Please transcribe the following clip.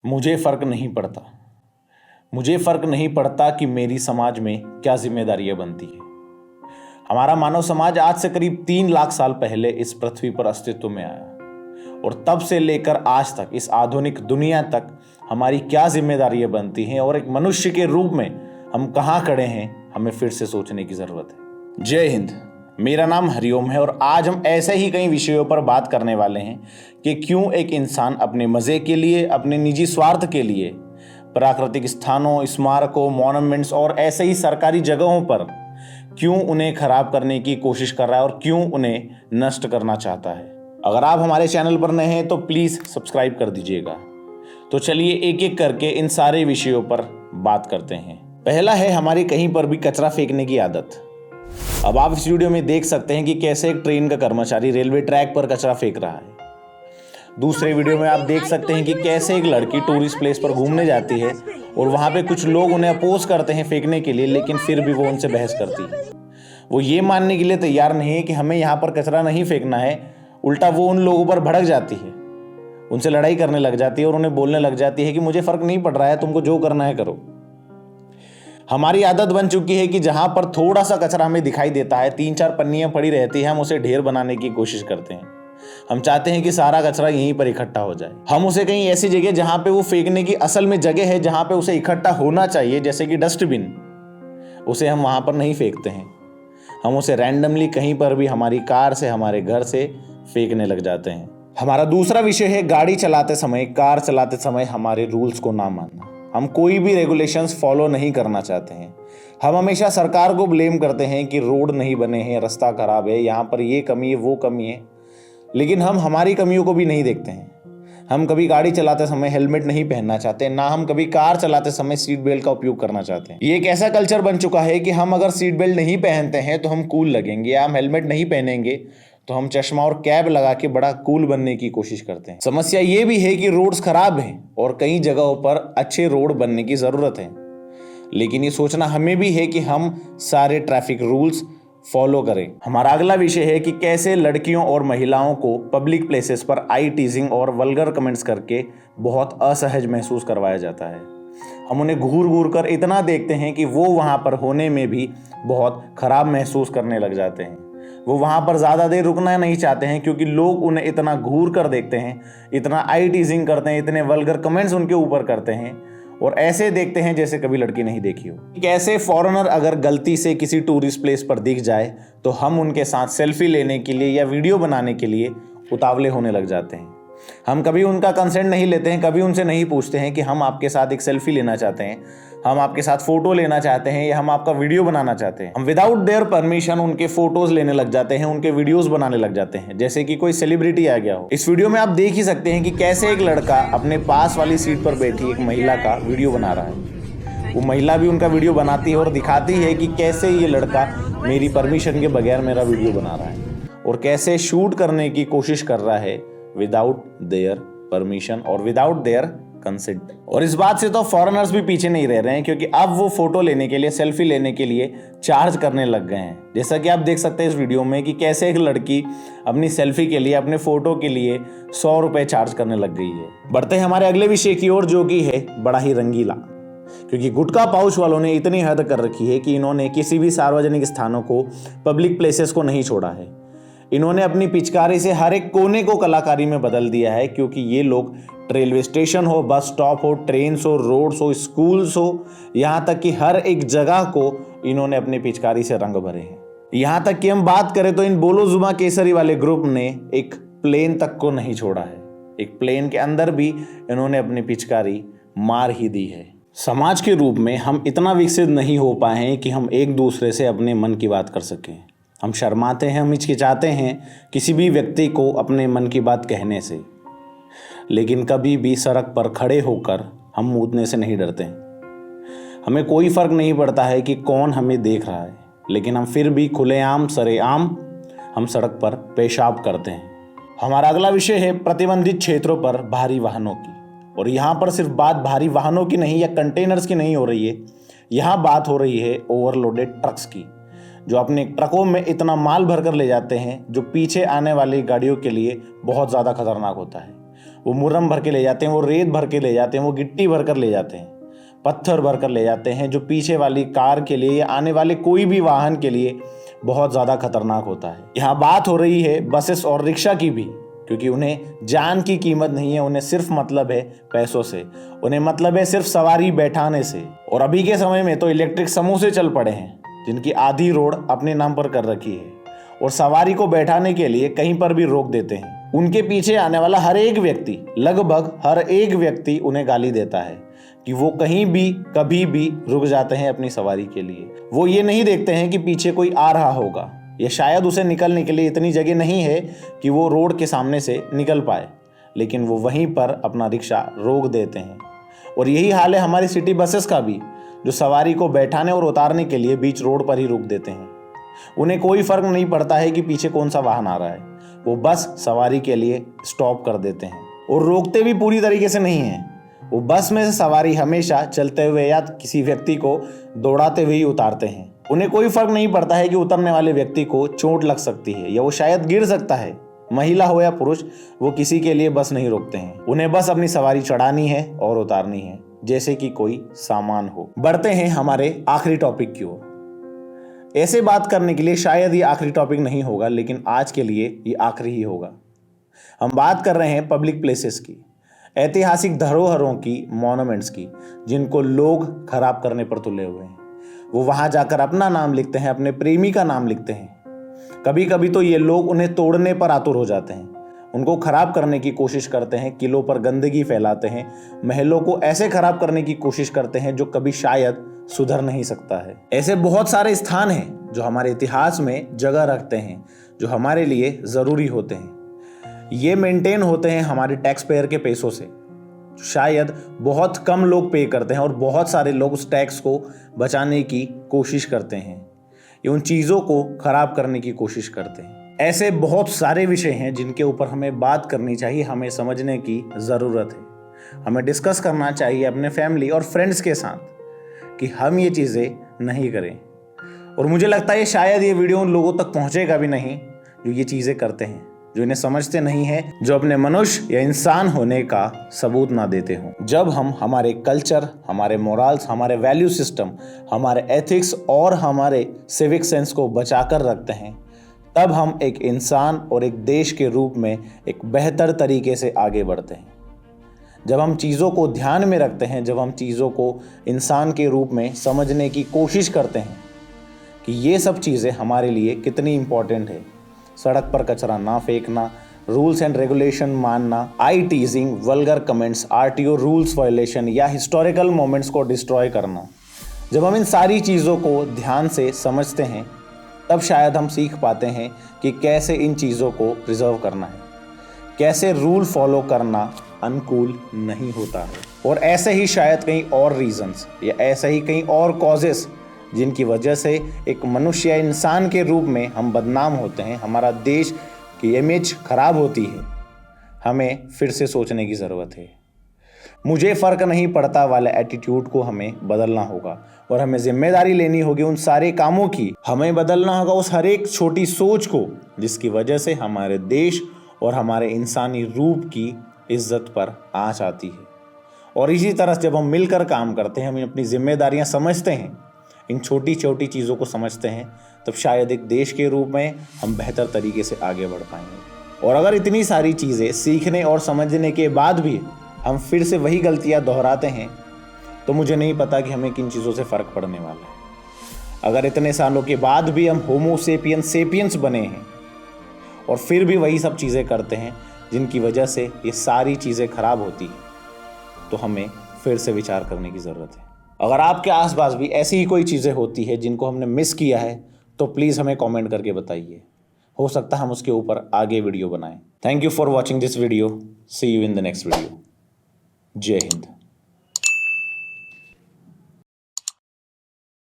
मुझे फ़र्क नहीं पड़ता। मुझे फ़र्क नहीं पड़ता कि मेरी समाज में क्या जिम्मेदारियां बनती है। हमारा मानव समाज आज से करीब 3 लाख साल पहले इस पृथ्वी पर अस्तित्व में आया और तब से लेकर आज तक इस आधुनिक दुनिया तक हमारी क्या जिम्मेदारियां बनती हैं और एक मनुष्य के रूप में हम कहाँ खड़े हैं, हमें फिर से सोचने की ज़रूरत है। जय हिंद। मेरा नाम हरिओम है और आज हम ऐसे ही कई विषयों पर बात करने वाले हैं कि क्यों एक इंसान अपने मज़े के लिए, अपने निजी स्वार्थ के लिए प्राकृतिक स्थानों, स्मारकों, मॉन्यूमेंट्स और ऐसे ही सरकारी जगहों पर क्यों उन्हें खराब करने की कोशिश कर रहा है और क्यों उन्हें नष्ट करना चाहता है। अगर आप हमारे चैनल पर नए हैं तो प्लीज़ सब्सक्राइब कर दीजिएगा। तो चलिए एक एक करके इन सारे विषयों पर बात करते हैं। पहला है हमारी कहीं पर भी कचरा फेंकने की आदत। अब आप इस वीडियो में देख सकते हैं कि कैसे एक ट्रेन का कर्मचारी रेलवे ट्रैक पर कचरा फेंक रहा है। दूसरे वीडियो में आप देख सकते हैं कि कैसे एक लड़की टूरिस्ट प्लेस पर घूमने जाती है और वहाँ पे कुछ लोग उन्हें अपोज करते हैं फेंकने के लिए, लेकिन फिर भी वो उनसे बहस करती है। वो ये मानने के लिए तैयार नहीं है कि हमें यहाँ पर कचरा नहीं फेंकना है। उल्टा वो उन लोगों पर भड़क जाती है, उनसे लड़ाई करने लग जाती है और उन्हें बोलने लग जाती है कि मुझे फ़र्क नहीं पड़ रहा है, तुमको जो करना है करो। हमारी आदत बन चुकी है कि जहाँ पर थोड़ा सा कचरा हमें दिखाई देता है, 3-4 पन्नियाँ पड़ी रहती है, हम उसे ढेर बनाने की कोशिश करते हैं। हम चाहते हैं कि सारा कचरा यहीं पर इकट्ठा हो जाए। हम उसे कहीं ऐसी जगह जहाँ पे वो फेंकने की असल में जगह है, जहाँ पे उसे इकट्ठा होना चाहिए, जैसे कि डस्टबिन, उसे हम वहाँ पर नहीं फेंकते हैं। हम उसे रैंडमली कहीं पर भी हमारी कार से, हमारे घर से फेंकने लग जाते हैं। हमारा दूसरा विषय है गाड़ी चलाते समय, कार चलाते समय हमारे रूल्स को ना मानना। हम कोई भी रेगुलेशंस फॉलो नहीं करना चाहते हैं। हम हमेशा सरकार को ब्लेम करते हैं कि रोड नहीं बने हैं, रास्ता खराब है, यहाँ पर ये कमी है, वो कमी है, लेकिन हम हमारी कमियों को भी नहीं देखते हैं। हम कभी गाड़ी चलाते समय हेलमेट नहीं पहनना चाहते, ना हम कभी कार चलाते समय सीट बेल्ट का उपयोग करना चाहते हैं। ये एक ऐसा कल्चर बन चुका है कि हम अगर सीट बेल्ट नहीं पहनते हैं तो हम कूल लगेंगे, या हम हेलमेट नहीं पहनेंगे तो हम चश्मा और कैप लगा के बड़ा कूल बनने की कोशिश करते हैं। समस्या ये भी है कि रोड्स खराब हैं और कई जगहों पर अच्छे रोड बनने की ज़रूरत है, लेकिन ये सोचना हमें भी है कि हम सारे ट्रैफिक रूल्स फॉलो करें। हमारा अगला विषय है कि कैसे लड़कियों और महिलाओं को पब्लिक प्लेसेस पर आई टीजिंग और वल्गर कमेंट्स करके बहुत असहज महसूस करवाया जाता है। हम उन्हें घूर घूर कर इतना देखते हैं कि वो वहाँ पर होने में भी बहुत ख़राब महसूस करने लग जाते हैं। वो वहाँ पर ज़्यादा देर रुकना नहीं चाहते हैं क्योंकि लोग उन्हें इतना घूर कर देखते हैं, इतना आई टीजिंग करते हैं, इतने वल्गर कमेंट्स उनके ऊपर करते हैं और ऐसे देखते हैं जैसे कभी लड़की नहीं देखी हो। कैसे फॉरेनर अगर गलती से किसी टूरिस्ट प्लेस पर दिख जाए तो हम उनके साथ सेल्फी लेने के लिए या वीडियो बनाने के लिए उतावले होने लग जाते हैं। हम कभी उनका कंसेंट नहीं लेते हैं, कभी उनसे नहीं पूछते हैं कि हम आपके साथ एक सेल्फी लेना चाहते हैं, हम आपके साथ फोटो लेना चाहते हैं या हम आपका वीडियो बनाना चाहते हैं। हम विदाउट देयर परमिशन उनके फोटोज लेने लग जाते हैं, उनके वीडियोस बनाने लग जाते हैं, जैसे कि कोई सेलिब्रिटी आ गया हो। इस वीडियो में आप देख ही सकते हैं कि कैसे एक लड़का अपने पास वाली सीट पर बैठी एक महिला का वीडियो बना रहा है। वो महिला भी उनका वीडियो बनाती है और दिखाती है कि कैसे ये लड़का मेरी परमिशन के बगैर मेरा वीडियो बना रहा है और कैसे शूट करने की कोशिश कर रहा है विदाउट देयर परमिशन और विदाउट देयर कंसेंट। और इस बात से तो फॉरेनर्स भी पीछे नहीं रह रहे हैं, क्योंकि अब वो फोटो लेने के लिए, सेल्फी लेने के लिए चार्ज करने लग गए हैं। जैसा कि आप देख सकते हैं इस वीडियो में कि कैसे एक लड़की अपनी सेल्फी के लिए, अपने फोटो के लिए 100 रुपए चार्ज करने लग गई है। बढ़ते हैं हमारे अगले विषय की ओर, जो कि है बड़ा ही रंगीला। क्योंकि गुटखा पाउच वालों ने इतनी हद कर रखी है कि इन्होंने किसी भी सार्वजनिक स्थानों को, पब्लिक प्लेसेस को नहीं छोड़ा है। इन्होंने अपनी पिचकारी से हर एक कोने को कलाकारी में बदल दिया है, क्योंकि ये लोग रेलवे स्टेशन हो, बस स्टॉप हो, ट्रेन हो, रोड्स हो, स्कूल्स हो, यहाँ तक कि हर एक जगह को इन्होंने अपनी पिचकारी से रंग भरे हैं। यहाँ तक कि हम बात करें तो इन बोलो जुमा केसरी वाले ग्रुप ने एक प्लेन तक को नहीं छोड़ा है। एक प्लेन के अंदर भी इन्होंने अपनी पिचकारी मार ही दी है। समाज के रूप में हम इतना विकसित नहीं हो पाए हैं कि हम एक दूसरे से अपने मन की बात कर सकें। हम शर्माते हैं, हम हिचकिचाते हैं किसी भी व्यक्ति को अपने मन की बात कहने से, लेकिन कभी भी सड़क पर खड़े होकर हम मूतने से नहीं डरते हैं। हमें कोई फ़र्क नहीं पड़ता है कि कौन हमें देख रहा है, लेकिन हम फिर भी खुलेआम सरेआम हम सड़क पर पेशाब करते हैं। हमारा अगला विषय है प्रतिबंधित क्षेत्रों पर भारी वाहनों की। और यहाँ पर सिर्फ बात भारी वाहनों की नहीं या कंटेनर्स की नहीं हो रही है, यहाँ बात हो रही है ओवरलोडेड ट्रक्स की, जो अपने ट्रकों में इतना माल भरकर ले जाते हैं जो पीछे आने वाली गाड़ियों के लिए बहुत ज़्यादा खतरनाक होता है। वो मुरम भर के ले जाते हैं, वो रेत भर के ले जाते हैं, वो गिट्टी भर कर ले जाते हैं, पत्थर भर कर ले जाते हैं, जो पीछे वाली कार के लिए या आने वाले कोई भी वाहन के लिए बहुत ज़्यादा खतरनाक होता है। यहाँ बात हो रही है बसेस और रिक्शा की भी, क्योंकि उन्हें जान की कीमत नहीं है, उन्हें सिर्फ मतलब है पैसों से, उन्हें मतलब है सिर्फ सवारी बैठाने से। और अभी के समय में तो इलेक्ट्रिक समोसे चल पड़े हैं, जिनकी आधी रोड अपने नाम पर कर रखी है और सवारी को बैठाने के लिए कहीं पर भी रोक देते हैं। उनके पीछे आने वाला हर एक व्यक्ति, लगभग हर एक व्यक्ति उन्हें गाली देता है कि वो कहीं भी कभी भी रुक जाते हैं अपनी सवारी के लिए। वो ये नहीं देखते हैं कि पीछे कोई आ रहा होगा या शायद उसे निकलने के लिए इतनी जगह नहीं है कि वो रोड के सामने से निकल पाए, लेकिन वो वहीं पर अपना रिक्शा रोक देते हैं। और यही हाल है हमारी सिटी बसेस का भी, जो सवारी को बैठाने और उतारने के लिए बीच रोड पर ही रोक देते हैं। उन्हें कोई फर्क नहीं पड़ता है कि पीछे कौन सा वाहन आ रहा है, वो बस सवारी के लिए स्टॉप कर देते हैं। और रोकते भी पूरी तरीके से नहीं है, वो बस में से सवारी हमेशा चलते हुए या किसी व्यक्ति को दौड़ाते हुए ही उतारते हैं। उन्हें कोई फर्क नहीं पड़ता है कि उतरने वाले व्यक्ति को चोट लग सकती है या वो शायद गिर सकता है, महिला हो या पुरुष, वो किसी के लिए बस नहीं रोकते हैं। उन्हें बस अपनी सवारी चढ़ानी है और उतारनी है, जैसे कि कोई सामान हो। बढ़ते हैं हमारे आखिरी टॉपिक की ओर। ऐसे बात करने के लिए शायद ये आखिरी टॉपिक नहीं होगा, लेकिन आज के लिए ये आखिरी ही होगा। हम बात कर रहे हैं पब्लिक प्लेसेस की, ऐतिहासिक धरोहरों की, मॉन्यूमेंट्स की, जिनको लोग खराब करने पर तुले हुए हैं। वो वहां जाकर अपना नाम लिखते हैं, अपने प्रेमी का नाम लिखते हैं। कभी कभी तो ये लोग उन्हें तोड़ने पर आतुर हो जाते हैं, उनको खराब करने की कोशिश करते हैं, किलों पर गंदगी फैलाते हैं, महलों को ऐसे खराब करने की कोशिश करते हैं जो कभी शायद सुधर नहीं सकता है। ऐसे बहुत सारे स्थान हैं जो हमारे इतिहास में जगह रखते हैं, जो हमारे लिए ज़रूरी होते हैं। ये मेंटेन होते हैं हमारे टैक्स पेयर के पैसों से, शायद बहुत कम लोग पे करते हैं और बहुत सारे लोग उस टैक्स को बचाने की कोशिश करते हैं या उन चीज़ों को खराब करने की कोशिश करते हैं। ऐसे बहुत सारे विषय हैं जिनके ऊपर हमें बात करनी चाहिए, हमें समझने की ज़रूरत है। हमें डिस्कस करना चाहिए अपने फैमिली और फ्रेंड्स के साथ कि हम ये चीज़ें नहीं करें। और मुझे लगता है शायद ये वीडियो उन लोगों तक पहुँचेगा भी नहीं जो ये चीज़ें करते हैं, जो इन्हें समझते नहीं है, जो अपने मनुष्य या इंसान होने का सबूत ना देते हों। जब हम हमारे कल्चर, हमारे मोरल्स, हमारे वैल्यू सिस्टम, हमारे एथिक्स और हमारे सिविक सेंस को बचाकर रखते हैं, तब हम एक इंसान और एक देश के रूप में एक बेहतर तरीके से आगे बढ़ते हैं। जब हम चीज़ों को ध्यान में रखते हैं, जब हम चीज़ों को इंसान के रूप में समझने की कोशिश करते हैं कि ये सब चीज़ें हमारे लिए कितनी इम्पोर्टेंट है। सड़क पर कचरा ना फेंकना, रूल्स एंड रेगुलेशन मानना, eye teasing, vulgar comments, RTO rules violation या हिस्टोरिकल मोमेंट्स को डिस्ट्रॉय करना। जब हम इन सारी चीज़ों को ध्यान से समझते हैं, तब शायद हम सीख पाते हैं कि कैसे इन चीज़ों को प्रिजर्व करना है, कैसे रूल फॉलो करना अनुकूल नहीं होता है। और ऐसे ही शायद कई और रीजंस या ऐसे ही कई और कॉजेस जिनकी वजह से एक मनुष्य या इंसान के रूप में हम बदनाम होते हैं, हमारा देश की इमेज खराब होती है, हमें फिर से सोचने की ज़रूरत है। मुझे फ़र्क नहीं पड़ता वाले एटीट्यूड को हमें बदलना होगा और हमें जिम्मेदारी लेनी होगी उन सारे कामों की। हमें बदलना होगा उस हर एक छोटी सोच को जिसकी वजह से हमारे देश और हमारे इंसानी रूप की इज्जत पर आँच आती है। और इसी तरह जब हम मिलकर काम करते हैं, हम अपनी जिम्मेदारियां समझते हैं, इन छोटी छोटी चीज़ों को समझते हैं, तब शायद एक देश के रूप में हम बेहतर तरीके से आगे बढ़ पाएंगे। और अगर इतनी सारी चीज़ें सीखने और समझने के बाद भी हम फिर से वही गलतियां दोहराते हैं, तो मुझे नहीं पता कि हमें किन चीज़ों से फ़र्क पड़ने वाला है। अगर इतने सालों के बाद भी हम होमो सेपियंस बने हैं और फिर भी वही सब चीज़ें करते हैं जिनकी वजह से ये सारी चीज़ें खराब होती हैं, तो हमें फिर से विचार करने की ज़रूरत है। अगर आपके आसपास भी ऐसी ही कोई चीज़ें होती है जिनको हमने मिस किया है, तो प्लीज़ हमें कमेंट करके बताइए। हो सकता है हम उसके ऊपर आगे वीडियो बनाएं। Thank you for watching this video. See you in the next video. जय हिंद।